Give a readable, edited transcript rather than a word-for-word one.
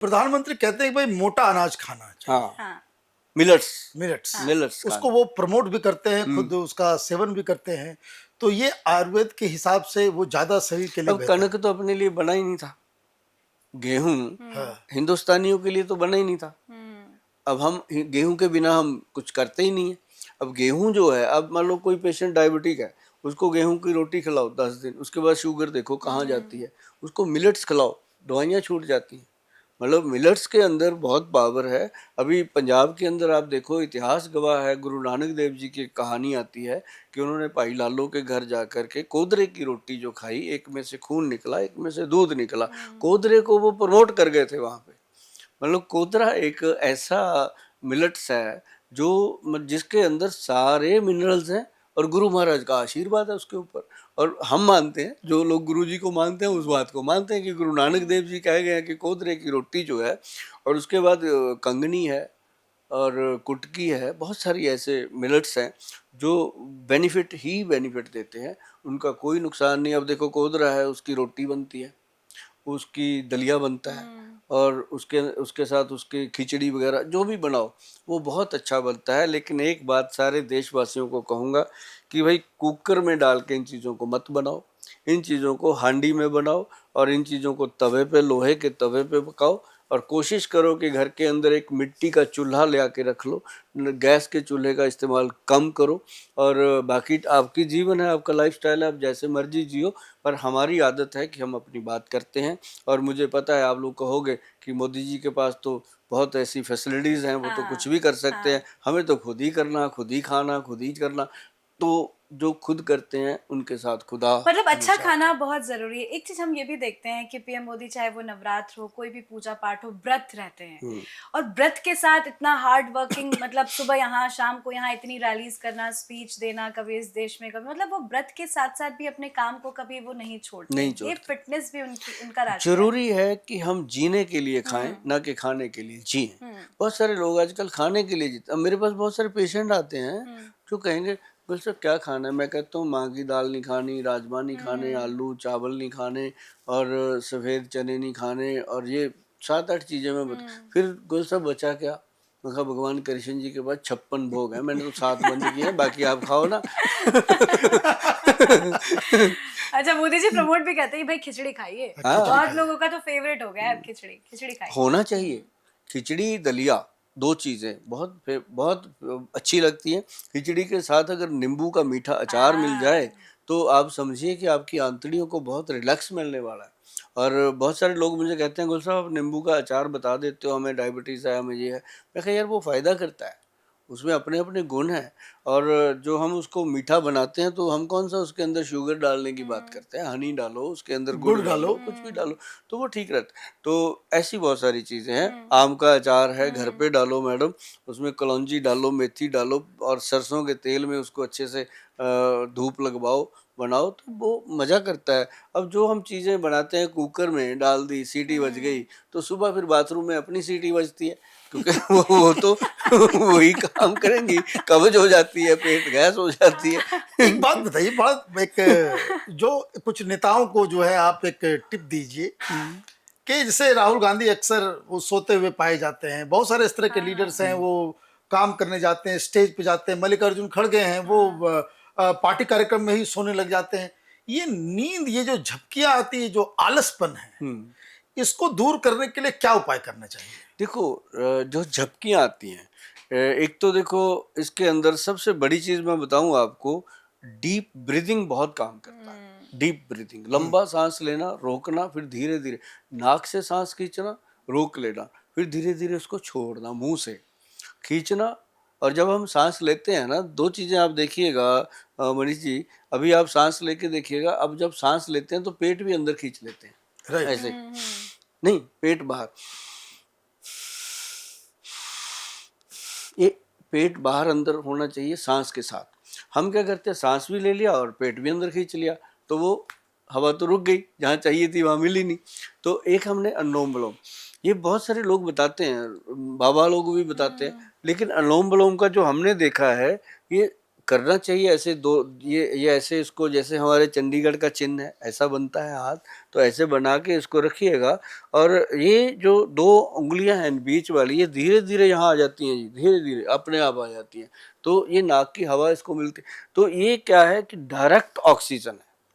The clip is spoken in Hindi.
प्रधानमंत्री कहते हैं कि भाई मोटा अनाज खाना चाहिए। हाँ, हाँ, मिलट्स मिलेट्स। मिलट्स उसको वो प्रमोट भी करते हैं, खुद उसका सेवन भी करते हैं। तो ये आयुर्वेद के हिसाब से वो ज्यादा शरीर के लिए अब बेहतर कनक तो अपने लिए बना ही नहीं था, गेहूं है। हाँ, हिंदुस्तानियों के लिए तो बना ही नहीं था। अब हम गेहूं के बिना हम कुछ करते ही नहीं है। अब गेहूं जो है, अब मान लो कोई पेशेंट डायबिटिक है, उसको गेहूं की रोटी खिलाओ 10 दिन, उसके बाद शुगर देखो कहाँ जाती है। उसको मिलेट्स खिलाओ, दवाइयाँ छूट जाती हैं। मतलब मिलेट्स के अंदर बहुत पावर है। अभी पंजाब के अंदर आप देखो, इतिहास गवाह है, गुरु नानक देव जी की कहानी आती है कि उन्होंने भाई लालो के घर जा कर के कोदरे की रोटी जो खाई, एक में से खून निकला, एक में से दूध निकला। कोदरे को वो प्रमोट कर गए थे वहां पे। मतलब कोदरा एक ऐसा मिलेट्स है जो जिसके अंदर सारे मिनरल्स हैं, और गुरु महाराज का आशीर्वाद है उसके ऊपर। और हम मानते हैं, जो लोग गुरु जी को मानते हैं उस बात को मानते हैं कि गुरु नानक देव जी कहे गए हैं कि कोदरे की रोटी जो है, और उसके बाद कंगनी है और कुटकी है, बहुत सारी ऐसे मिलेट्स हैं जो बेनिफिट ही बेनिफिट देते हैं, उनका कोई नुकसान नहीं। अब देखो कोदरा है, उसकी रोटी बनती है, उसकी दलिया बनता है, और उसके उसके साथ उसकी खिचड़ी वगैरह जो भी बनाओ वो बहुत अच्छा बनता है। लेकिन एक बात सारे देशवासियों को कहूँगा कि भाई कुकर में डाल के इन चीज़ों को मत बनाओ, इन चीज़ों को हांडी में बनाओ, और इन चीज़ों को तवे पे, लोहे के तवे पे पकाओ। और कोशिश करो कि घर के अंदर एक मिट्टी का चूल्हा ले आके रख लो, गैस के चूल्हे का इस्तेमाल कम करो। और बाकी आपकी जीवन है, आपका लाइफस्टाइल है, आप जैसे मर्जी जियो, पर हमारी आदत है कि हम अपनी बात करते हैं। और मुझे पता है आप लोग कहोगे कि मोदी जी के पास तो बहुत ऐसी फैसिलिटीज़ हैं, वो तो कुछ भी कर सकते हैं, हमें तो खुद ही करना, खुद ही खाना, खुद ही करना। तो जो खुद करते हैं उनके साथ खुदा मतलब अच्छा हमेशा खाना बहुत जरूरी है। एक चीज हम ये भी देखते हैं कि पीएम मोदी चाहे वो नवरात्र हो, कोई भी पूजा पाठ हो, व्रत रहते हैं। और व्रत के साथ इतना हार्ड वर्किंग, मतलब सुबह यहाँ शाम को यहाँ इतनी रैलीज करना, स्पीच देना, कभी इस देश में कभी, मतलब वो व्रत के साथ साथ भी अपने काम को कभी वो नहीं छोड़ते। नहीं ये छोड़ते। फिटनेस भी उनका रास्ता है। जरूरी है कि हम जीने के लिए खाएं, ना कि खाने के लिए जिएं। बहुत सारे लोग आजकल खाने के लिए जीते। अब मेरे पास बहुत सारे पेशेंट आते हैं जो कहेंगे बोल सर क्या खाना है, मैं कहता हूँ माँ की दाल नहीं खानी, राजमा नहीं खाने, आलू चावल नहीं खाने, और सफ़ेद चने नहीं खाने, और ये 7-8 चीज़ें मैं फिर गोल साहब बचा क्या? मैं कहा भगवान कृष्ण जी के पास 56 भोग है, मैंने तो 7 बंद किए हैं, बाकी आप खाओ ना। अच्छा, मोदी जी प्रमोट भी करते हैं भाई खिचड़ी खाइए। हाँ। बहुत लोगों का तो फेवरेट हो गया है अब खिचड़ी, खिचड़ी खाइए। होना चाहिए। खिचड़ी दलिया 2 चीज़ें बहुत अच्छी लगती हैं। खिचड़ी के साथ अगर नींबू का मीठा अचार मिल जाए तो आप समझिए कि आपकी आंतड़ियों को बहुत रिलैक्स मिलने वाला है। और बहुत सारे लोग मुझे कहते हैं गुल साहब आप नींबू का अचार बता देते हो, हमें डायबिटीज़ है, हमें ये है। मैं कहा यार वो फ़ायदा करता है, उसमें अपने अपने गुण हैं। और जो हम उसको मीठा बनाते हैं तो हम कौन सा उसके अंदर शुगर डालने की बात करते हैं, हनी डालो उसके अंदर, गुड़ गुड़ डालो, डालो। कुछ भी डालो तो वो ठीक रहता है। तो ऐसी बहुत सारी चीज़ें हैं। आम का अचार है, घर पे डालो मैडम, उसमें कलौंजी डालो, मेथी डालो, और सरसों के तेल में उसको अच्छे से धूप लगवाओ, बनाओ, तो वो मज़ा करता है। अब जो हम चीज़ें बनाते हैं कुकर में डाल दी, सीटी बज गई, तो सुबह फिर बाथरूम में अपनी सीटी बजती है, क्योंकि वो तो वही काम करेंगी, कब्ज हो जाती है, पेट गैस हो जाती है। एक बात बताइए, बड़ा एक जो कुछ नेताओं को जो है आप एक टिप दीजिए कि जैसे राहुल गांधी अक्सर वो सोते हुए पाए जाते हैं, बहुत सारे इस तरह के लीडर्स हैं, वो काम करने जाते हैं, स्टेज पे जाते हैं, मल्लिकार्जुन खड़गे हैं, वो पार्टी कार्यक्रम में ही सोने लग जाते हैं। ये नींद, ये जो झपकियां आती है, जो आलसपन है, इसको दूर करने के लिए क्या उपाय करना चाहिए? देखो जो झपकियाँ आती हैं, एक तो देखो इसके अंदर सबसे बड़ी चीज़ मैं बताऊँ आपको, डीप ब्रीदिंग बहुत काम करता है। डीप ब्रीदिंग, लंबा सांस लेना, रोकना, फिर धीरे धीरे नाक से सांस खींचना, रोक लेना, फिर धीरे धीरे उसको छोड़ना, मुंह से खींचना। और जब हम सांस लेते हैं ना, 2 चीज़ें आप देखिएगा मनीष जी, अभी आप सांस लेके देखिएगा, अब जब सांस लेते हैं तो पेट भी अंदर खींच लेते हैं, राइट। ऐसे नहीं, पेट बाहर, ये पेट बाहर अंदर होना चाहिए सांस के साथ। हम क्या करते हैं, सांस भी ले लिया और पेट भी अंदर खींच लिया, तो वो हवा तो रुक गई, जहाँ चाहिए थी वहाँ मिली नहीं। तो एक हमने अनुलोम विलोम, ये बहुत सारे लोग बताते हैं, बाबा लोग भी बताते हैं, लेकिन अनुलोम विलोम का जो हमने देखा है, ये करना चाहिए ऐसे दो, ये ऐसे इसको, जैसे हमारे चंडीगढ़ का चिन्ह है ऐसा बनता है हाथ, तो ऐसे बना के इसको रखिएगा। और ये जो 2 उंगलियां हैं बीच वाली, ये धीरे धीरे यहाँ आ जाती हैं जी, धीरे धीरे अपने आप आ जाती हैं। तो ये नाक की हवा इसको मिलती, तो ये क्या है कि डायरेक्ट ऑक्सीजन है।